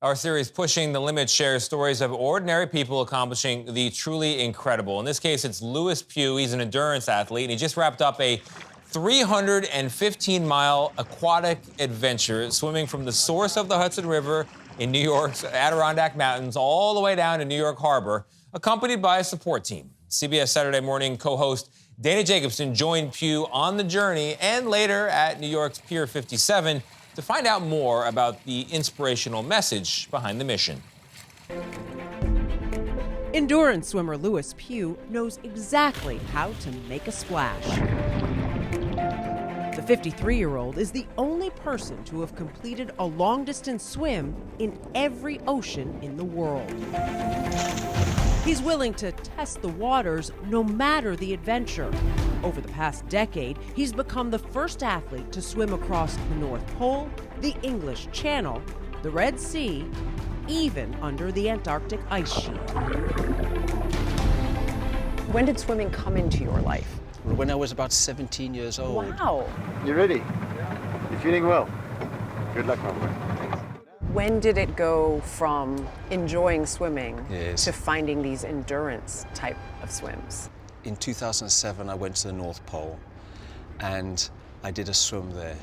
Our series Pushing the Limits shares stories of ordinary people accomplishing the truly incredible. In this case, it's Lewis Pugh. He's an endurance athlete, and he just wrapped up a 315-mile aquatic adventure, swimming from the source of the Hudson River in New York's Adirondack Mountains all the way down to New York Harbor, accompanied by a support team. CBS Saturday Morning co-host Dana Jacobson joined Pugh on the journey and later at New York's Pier 57 to find out more about the inspirational message behind the mission. Endurance swimmer Lewis Pugh knows exactly how to make a splash. The 53-year-old is the only person to have completed a long-distance swim in every ocean in the world. He's willing to test the waters no matter the adventure. Over the past decade, he's become the first athlete to swim across the North Pole, the English Channel, the Red Sea, even under the Antarctic ice sheet. When did swimming come into your life? When I was about 17 years old. Wow. You ready? You're feeling well? Good luck, my boy. When did it go from enjoying swimming Yes. to finding these endurance type of swims? In 2007, I went to the North Pole and I did a swim there.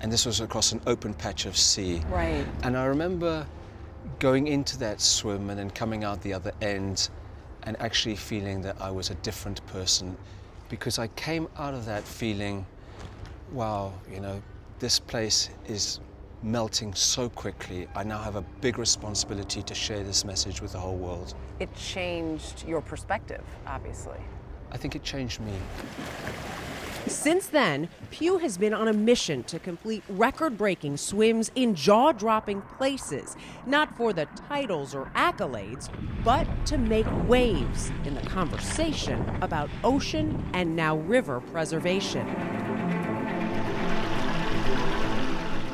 And this was across an open patch of sea. Right. And I remember going into that swim and then coming out the other end and actually feeling that I was a different person, because I came out of that feeling, wow, this place is melting so quickly. I now have a big responsibility to share this message with the whole world. It changed your perspective, obviously. I think it changed me. Since then, Pugh has been on a mission to complete record-breaking swims in jaw-dropping places, not for the titles or accolades, but to make waves in the conversation about ocean and now river preservation.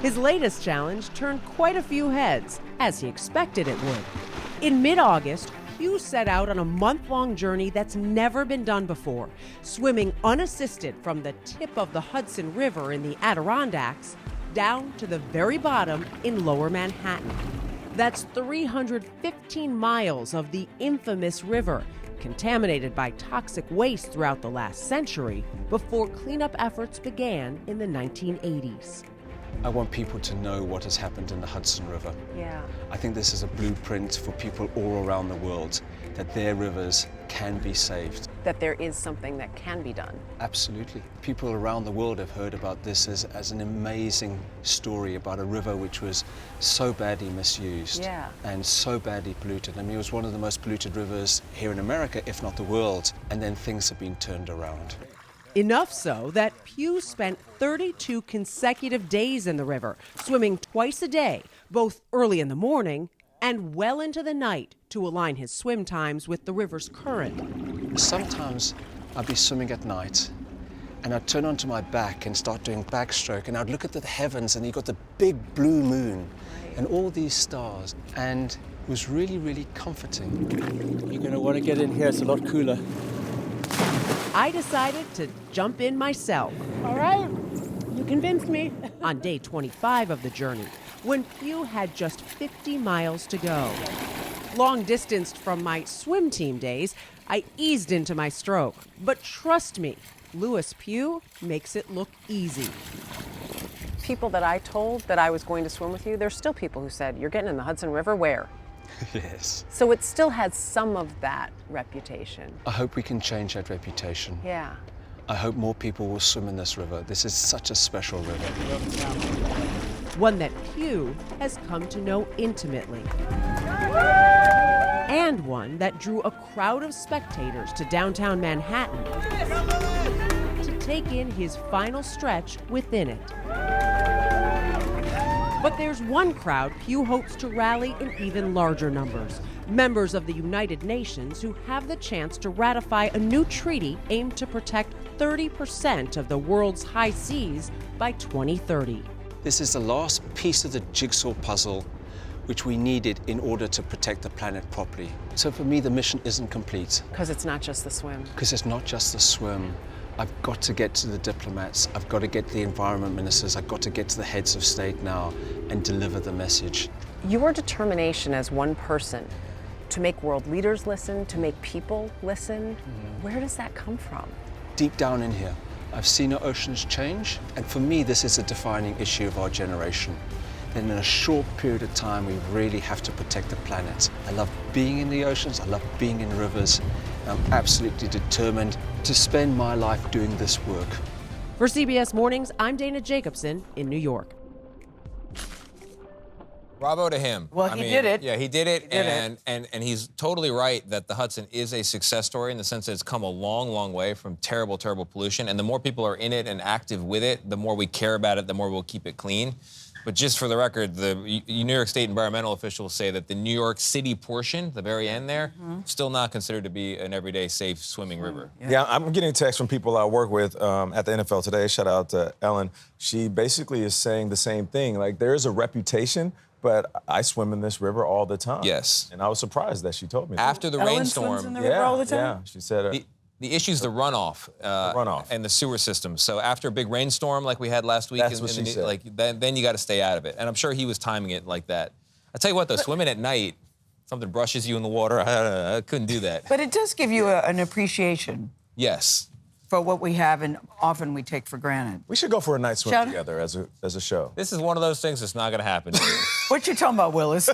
His latest challenge turned quite a few heads, as he expected it would. In mid-August, Pugh set out on a month-long journey that's never been done before, swimming unassisted from the tip of the Hudson River in the Adirondacks down to the very bottom in Lower Manhattan. That's 315 miles of the infamous river, contaminated by toxic waste throughout the last century before cleanup efforts began in the 1980s. I want people to know what has happened in the Hudson River. Yeah. I think this is a blueprint for people all around the world, that their rivers can be saved. That there is something that can be done. Absolutely. People around the world have heard about this as an amazing story about a river which was so badly misused and so badly polluted. I mean, it was one of the most polluted rivers here in America, if not the world, and then things have been turned around. Enough so that Pugh spent 32 consecutive days in the river, swimming twice a day, both early in the morning and well into the night, to align his swim times with the river's current. Sometimes I'd be swimming at night and I'd turn onto my back and start doing backstroke, and I'd look at the heavens and you got the big blue moon and all these stars, and it was really, really comforting. You're going to want to get in here, it's a lot cooler. I decided to jump in myself. All right, you convinced me. On day 25 of the journey, when Pugh had just 50 miles to go. Long distanced from my swim team days, I eased into my stroke. But trust me, Lewis Pugh makes it look easy. People that I told that I was going to swim with you, there's still people who said, "You're getting in the Hudson River, where?" Yes. So it still has some of that reputation. I hope we can change that reputation. Yeah. I hope more people will swim in this river. This is such a special river. One that Pugh has come to know intimately. And one that drew a crowd of spectators to downtown Manhattan to take in his final stretch within it. But there's one crowd Pugh hopes to rally in even larger numbers. Members of the United Nations who have the chance to ratify a new treaty aimed to protect 30% of the world's high seas by 2030. This is the last piece of the jigsaw puzzle which we needed in order to protect the planet properly. So for me, the mission isn't complete. Because it's not just the swim. Because it's not just the swim. I've got to get to the diplomats, I've got to get to the environment ministers, I've got to get to the heads of state now and deliver the message. Your determination as one person to make world leaders listen, to make people listen, where does that come from? Deep down in here, I've seen our oceans change, and for me, this is a defining issue of our generation. And in a short period of time, we really have to protect the planet. I love being in the oceans, I love being in rivers. I'm absolutely determined to spend my life doing this work. For CBS Mornings, I'm Dana Jacobson in New York. Bravo to him. Well, he did it. Yeah, he did it, He did it. and he's totally right that the Hudson is a success story in the sense that it's come a long, long way from terrible, terrible pollution. And the more people are in it and active with it, the more we care about it, the more we'll keep it clean. But just for the record, the New York State environmental officials say that the New York City portion, the very end there, still not considered to be an everyday safe swimming river. Yeah, I'm getting texts from people I work with at the NFL today. Shout out to Ellen. She basically is saying the same thing. Like, there is a reputation, but I swim in this river all the time. Yes. And I was surprised that she told me that. After the Ellen rainstorm, swims in the river all the time? Yeah, she said the issue's the runoff, and the sewer system. So after a big rainstorm like we had last week, That's what she said. like then you got to stay out of it. And I'm sure he was timing it like that. I tell you what, though, swimming at night, something brushes you in the water. I couldn't do that. But it does give you an appreciation Yes. for what we have and often we take for granted. we should go for a night swim Shall- together as a show. This is one of those things that's not going to happen. What you talking about, Willis?